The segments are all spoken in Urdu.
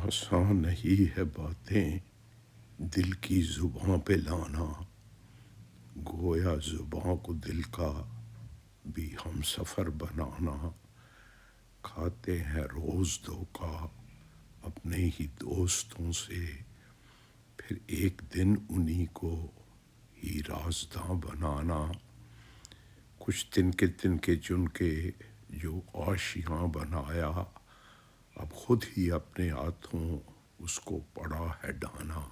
آسان نہیں ہے باتیں دل کی زباں پہ لانا، گویا زباں کو دل کا بھی ہم سفر بنانا۔ کھاتے ہیں روز دھوکا اپنے ہی دوستوں سے، پھر ایک دن انہی کو ہی رازداں بنانا۔ کچھ تن کے چن کے جو آشیاں بنایا، اب خود ہی اپنے ہاتھوں اس کو پڑا ہے ڈانا۔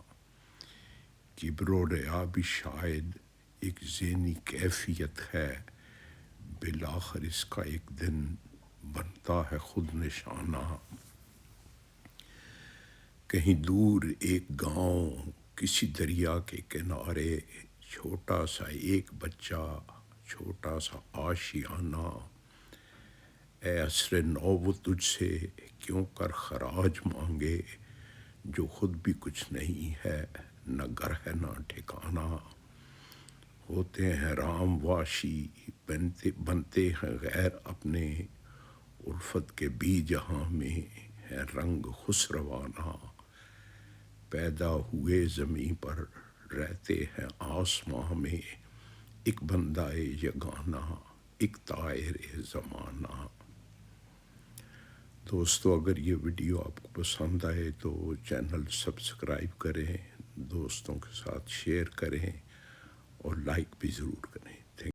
کبر و ریا بھی شاید ایک ذہنی کیفیت ہے، بالآخر اس کا ایک دن بنتا ہے خود نشانہ۔ کہیں دور ایک گاؤں کسی دریا کے کنارے، چھوٹا سا ایک بچہ، چھوٹا سا آشیانہ۔ اے عصر نو وہ تجھ سے کیوں کر خراج مانگے، جو خود بھی کچھ نہیں ہے، نہ گھر ہے نہ ٹھکانہ۔ ہوتے ہیں رام واشی، بنتے ہیں غیر اپنے، الفت کے بھی جہاں میں ہے رنگ خسروانہ۔ پیدا ہوئے زمیں پر رہتے ہیں آسماں میں، ایک بندہ یگانہ، ایک طائر زمانہ۔ دوستو، اگر یہ ویڈیو آپ کو پسند آئے تو چینل سبسکرائب کریں، دوستوں کے ساتھ شیئر کریں اور لائک بھی ضرور کریں۔